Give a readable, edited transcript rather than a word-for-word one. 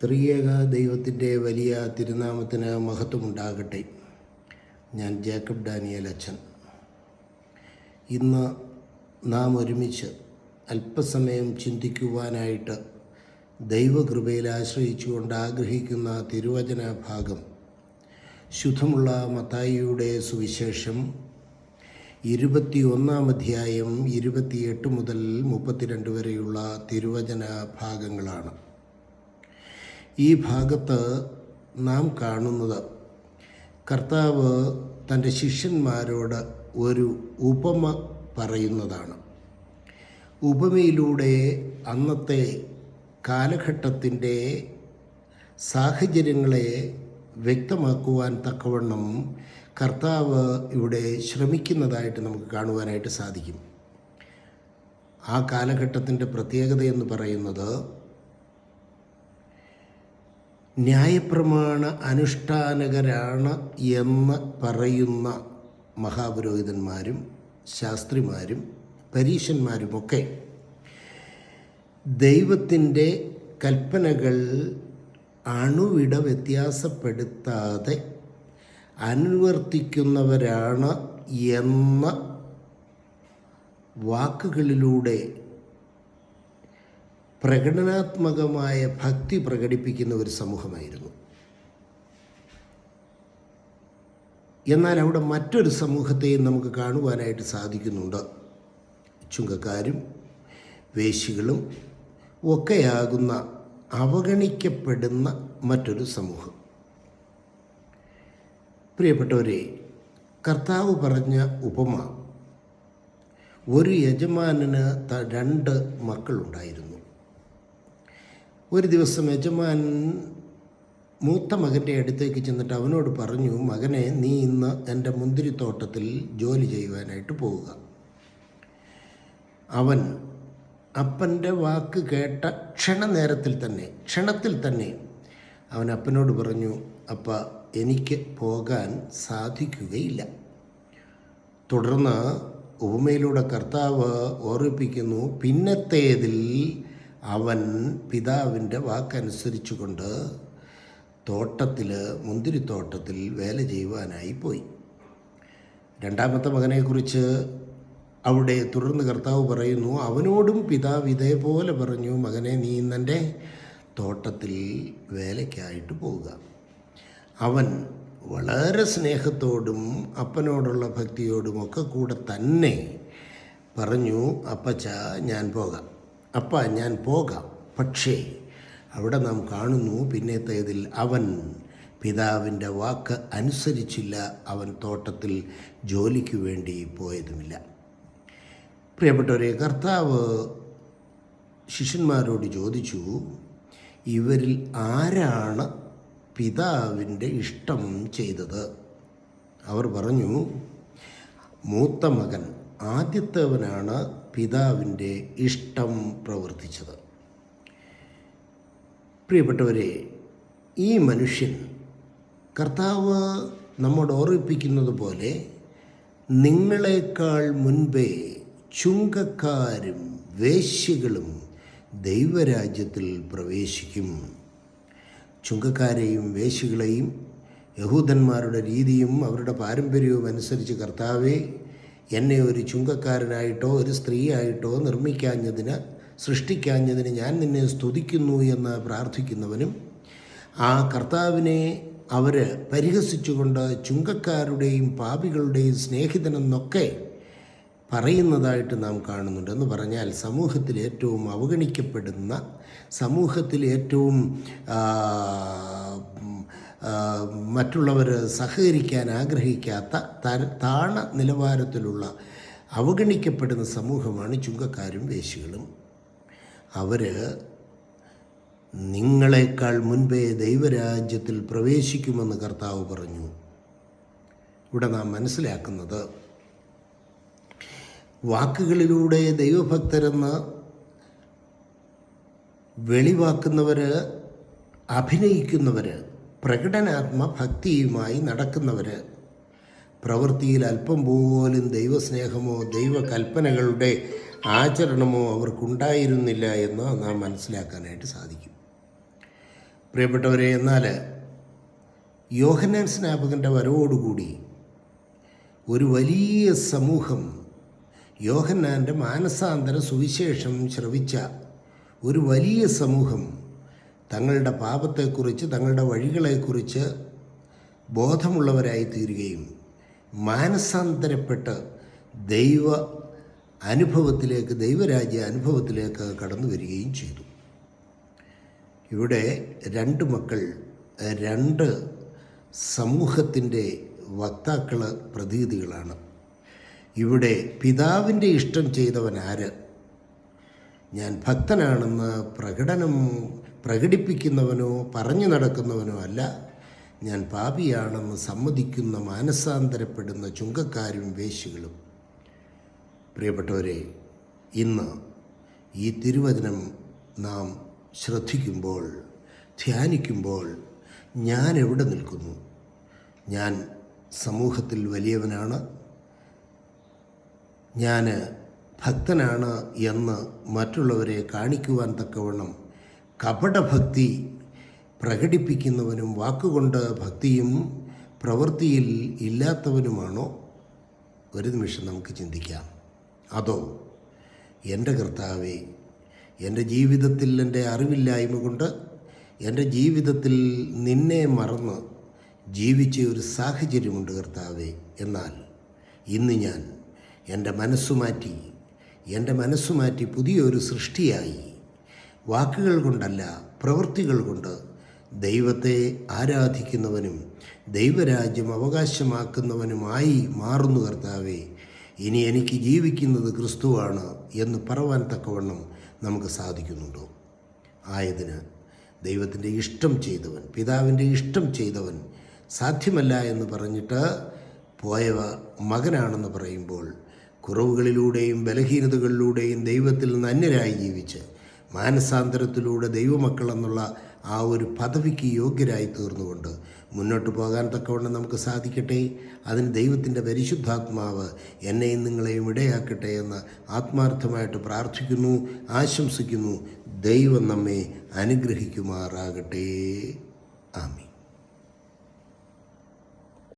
ത്രിയേക ദൈവത്തിൻ്റെ വലിയ തിരുനാമത്തിന് മഹത്വമുണ്ടാകട്ടെ. ഞാൻ ജേക്കബ് ഡാനിയേൽ അച്ഛൻ. ഇന്ന് നാം ഒരുമിച്ച് അല്പസമയം ചിന്തിക്കുവാനായിട്ട് ദൈവകൃപയിൽ ആശ്രയിച്ചുകൊണ്ട് ആഗ്രഹിക്കുന്ന തിരുവചന ഭാഗം ശുദ്ധമുള്ള മത്തായിയുടെ സുവിശേഷം 21-ാം അധ്യായം 28 മുതൽ 32 വരെയുള്ള തിരുവചന ഭാഗങ്ങളാണ്. ഈ ഭാഗത്ത് നാം കാണുന്നത് കർത്താവ് തൻ്റെ ശിഷ്യന്മാരോട് ഒരു ഉപമ പറയുന്നതാണ്. ഉപമയിലൂടെ അന്നത്തെ കാലഘട്ടത്തിൻ്റെ സാഹചര്യങ്ങളെ വ്യക്തമാക്കുവാൻ തക്കവണ്ണം കർത്താവ് ഇവിടെ ശ്രമിക്കുന്നതായിട്ട് നമുക്ക് കാണുവാനായിട്ട് സാധിക്കും. ആ കാലഘട്ടത്തിൻ്റെ പ്രത്യേകതയെന്ന് പറയുന്നത് ന്യായപ്രമാണ അനുഷ്ഠാനകരാണ് എന്ന് പറയുന്ന മഹാപുരോഹിതന്മാരും ശാസ്ത്രിമാരും പരീശന്മാരുമൊക്കെ ദൈവത്തിൻ്റെ കൽപ്പനകൾ അണുവിട വ്യത്യാസപ്പെടുത്താതെ അനുവർത്തിക്കുന്നവരാണ് എന്ന വാക്കുകളിലൂടെ പ്രകടനാത്മകമായ ഭക്തി പ്രകടിപ്പിക്കുന്ന ഒരു സമൂഹമായിരുന്നു. എന്നാൽ അവിടെ മറ്റൊരു സമൂഹത്തെയും നമുക്ക് കാണുവാനായിട്ട് സാധിക്കുന്നുണ്ട്. ചുങ്കക്കാരും വേശ്യകളും ഒക്കെയാകുന്ന അവഗണിക്കപ്പെടുന്ന മറ്റൊരു സമൂഹം. പ്രിയപ്പെട്ടവരെ, കർത്താവ് പറഞ്ഞ ഉപമ, ഒരു യജമാനന് 2 മക്കളുണ്ടായിരുന്നു. ഒരു ദിവസം യജമാൻ മൂത്ത മകൻ്റെ അടുത്തേക്ക് ചെന്നിട്ട് അവനോട് പറഞ്ഞു, മകനെ, നീ ഇന്ന് എൻ്റെ മുന്തിരിത്തോട്ടത്തിൽ ജോലി ചെയ്യുവാനായിട്ട് പോവുക. അവൻ അപ്പൻ്റെ വാക്ക് കേട്ട ക്ഷണത്തിൽ തന്നെ അവൻ അപ്പനോട് പറഞ്ഞു, അപ്പ, എനിക്ക് പോകാൻ സാധിക്കുകയില്ല. തുടർന്ന് ഉപമയിലൂടെ കർത്താവ് ഓർമ്മിപ്പിക്കുന്നു, പിന്നത്തേതിൽ അവൻ പിതാവിൻ്റെ വാക്കനുസരിച്ചുകൊണ്ട് മുന്തിരിത്തോട്ടത്തിൽ വേല ചെയ്യുവാനായി പോയി. 2ാമത്തെ മകനെക്കുറിച്ച് അവിടെ തുടർന്ന് കർത്താവ് പറയുന്നു, അവനോടും പിതാവ് ഇതേപോലെ പറഞ്ഞു, മകനെ, നീ ഇന്നെൻ്റെ തോട്ടത്തിൽ വേലയ്ക്കായിട്ട് പോവുക. അവൻ വളരെ സ്നേഹത്തോടും അപ്പനോടുള്ള ഭക്തിയോടും ഒക്കെ കൂടെ തന്നെ പറഞ്ഞു, അപ്പച്ച, ഞാൻ പോകാം. ഞാൻ പോകാം. പക്ഷേ അവിടെ നാം കാണുന്നു, പിന്നത്തേതിൽ അവൻ പിതാവിൻ്റെ വാക്ക് അനുസരിച്ചില്ല. അവൻ തോട്ടത്തിൽ ജോലിക്ക് വേണ്ടി പോയതുമില്ല. പ്രിയപ്പെട്ടവരെ, കർത്താവ് ശിഷ്യന്മാരോട് ചോദിച്ചു, ഇവരിൽ ആരാണ് പിതാവിൻ്റെ ഇഷ്ടം ചെയ്തത്? അവർ പറഞ്ഞു, മൂത്ത മകൻ, ആദ്യത്തേവനാണ് പിതാവിൻ്റെ ഇഷ്ടം പ്രവർത്തിച്ചത്. പ്രിയപ്പെട്ടവരെ, ഈ മനുഷ്യൻ കർത്താവ് നമ്മോട് ഓർമ്മിപ്പിക്കുന്നത് പോലെ നിങ്ങളെക്കാൾ മുൻപേ ചുങ്കക്കാരും വേശ്യകളും ദൈവരാജ്യത്തിൽ പ്രവേശിക്കും. ചുങ്കക്കാരെയും വേശ്യകളെയും യഹൂദന്മാരുടെ രീതിയും അവരുടെ പാരമ്പര്യവും അനുസരിച്ച്, കർത്താവേ, എന്നെ ഒരു ചുങ്കക്കാരനായിട്ടോ ഒരു സ്ത്രീയായിട്ടോ സൃഷ്ടിക്കാഞ്ഞതിന് ഞാൻ നിന്നെ സ്തുതിക്കുന്നു എന്ന് പ്രാർത്ഥിക്കുന്നവനും, ആ കർത്താവിനെ അവർ പരിഹസിച്ചുകൊണ്ട് ചുങ്കക്കാരുടെയും പാപികളുടെയും സ്നേഹിതനെന്നൊക്കെ പറയുന്നതായിട്ട് നാം കാണുന്നുണ്ട്. എന്ന് പറഞ്ഞാൽ സമൂഹത്തിൽ ഏറ്റവും അവഗണിക്കപ്പെടുന്ന, സമൂഹത്തിൽ ഏറ്റവും മറ്റുള്ളവർ സഹകരിക്കാൻ ആഗ്രഹിക്കാത്ത താണ നിലവാരത്തിലുള്ള അവഗണിക്കപ്പെടുന്ന സമൂഹമാണ് ചുങ്കക്കാരും വേശ്യകളും. അവർ നിങ്ങളെക്കാൾ മുൻപേ ദൈവരാജ്യത്തിൽ പ്രവേശിക്കുമെന്ന് കർത്താവ് പറഞ്ഞു. ഇവിടെ നാം മനസ്സിലാക്കുന്നത്, വാക്കുകളിലൂടെ ദൈവഭക്തരെന്ന് വെളിവാക്കുന്നവർ, അഭിനയിക്കുന്നവർ, പ്രകടനാത്മഭക്തിയുമായി നടക്കുന്നവർ, പ്രവൃത്തിയിൽ അല്പം പോലും ദൈവസ്നേഹമോ ദൈവകൽപ്പനകളുടെ ആചരണമോ അവർക്കുണ്ടായിരുന്നില്ല എന്ന് നാം മനസ്സിലാക്കാനായിട്ട് സാധിക്കും. പ്രിയപ്പെട്ടവരെ, എന്നാൽ യോഹന്നാൻ സ്നാപകൻ്റെ വരവോടുകൂടി ഒരു വലിയ സമൂഹം യോഹന്നാൻ്റെ മാനസാന്തര സുവിശേഷം ശ്രവിച്ച ഒരു വലിയ സമൂഹം തങ്ങളുടെ പാപത്തെക്കുറിച്ച്, തങ്ങളുടെ വഴികളെക്കുറിച്ച് ബോധമുള്ളവരായി തീരുകയും മാനസാന്തരപ്പെട്ട് ദൈവരാജ്യ അനുഭവത്തിലേക്ക് കടന്നു വരികയും ചെയ്തു. ഇവിടെ രണ്ട് മക്കൾ, രണ്ട് സമൂഹത്തിൻ്റെ വക്താക്കൾ, പ്രതിനിധികളാണ്. ഇവിടെ പിതാവിൻ്റെ ഇഷ്ടം ചെയ്തവൻ ആര്? ഞാൻ ഭക്തനാണെന്ന് പ്രകടിപ്പിക്കുന്നവനോ പറഞ്ഞു നടക്കുന്നവനോ അല്ല, ഞാൻ പാപിയാണെന്ന് സമ്മതിക്കുന്ന മാനസാന്തരപ്പെടുന്ന ചുങ്കക്കാരും വേശ്യകളും. പ്രിയപ്പെട്ടവരെ, ഇന്ന് ഈ തിരുവചനം നാം ശ്രദ്ധിക്കുമ്പോൾ, ധ്യാനിക്കുമ്പോൾ, ഞാൻ എവിടെ നിൽക്കുന്നു? ഞാൻ സമൂഹത്തിൽ വലിയവനാണ്, ഞാൻ ഭക്തനാണ് എന്ന് മറ്റുള്ളവരെ കാണിക്കുവാൻ തക്കവണ്ണം കപടഭക്തി പ്രകടിപ്പിക്കുന്നവനും വാക്കുകൊണ്ട് ഭക്തിയും പ്രവൃത്തിയിൽ ഇല്ലാത്തവനുമാണോ? ഒരു നിമിഷം നമുക്ക് ചിന്തിക്കാം. അതോ എൻ്റെ കർത്താവേ, എൻ്റെ ജീവിതത്തിൽ എൻ്റെ അറിവില്ലായ്മ കൊണ്ട് എൻ്റെ ജീവിതത്തിൽ നിന്നെ മറന്ന് ജീവിച്ച ഒരു സാഹചര്യമുണ്ട് കർത്താവേ. എന്നാൽ ഇന്ന് ഞാൻ എൻ്റെ മനസ്സു മാറ്റി പുതിയൊരു സൃഷ്ടിയായി, വാക്കുകൾ കൊണ്ടല്ല പ്രവൃത്തികൾ കൊണ്ട് ദൈവത്തെ ആരാധിക്കുന്നവനും ദൈവരാജ്യം അവകാശമാക്കുന്നവനുമായി മാറുന്നു കർത്താവേ. ഇനി എനിക്ക് ജീവിക്കുന്നത് ക്രിസ്തുവാണ് എന്ന് പറവാൻ തക്കവണ്ണം നമുക്ക് സാധിക്കുന്നുണ്ടോ? ആയതിന് ദൈവത്തിൻ്റെ ഇഷ്ടം ചെയ്തവൻ, പിതാവിൻ്റെ ഇഷ്ടം ചെയ്തവൻ സാധ്യമല്ല എന്ന് പറഞ്ഞിട്ട് പോയവ മകനാണെന്ന് പറയുമ്പോൾ, കുറവുകളിലൂടെയും ബലഹീനതകളിലൂടെയും ദൈവത്തിൽ നിന്ന് അന്യരായി ജീവിച്ച് മാനസാന്തരത്തിലൂടെ ദൈവമക്കൾ എന്നുള്ള ആ ഒരു പദവിക്ക് യോഗ്യരായി തീർന്നുകൊണ്ട് മുന്നോട്ട് പോകാൻ തക്കവണ്ണം നമുക്ക് സാധിക്കട്ടെ. അതിന് ദൈവത്തിൻ്റെ പരിശുദ്ധാത്മാവ് എന്നെയും നിങ്ങളെയും ഇടയാക്കട്ടെ എന്ന് ആത്മാർത്ഥമായിട്ട് പ്രാർത്ഥിക്കുന്നു, ആശംസിക്കുന്നു. ദൈവം നമ്മെ അനുഗ്രഹിക്കുമാറാകട്ടെ. ആമീൻ.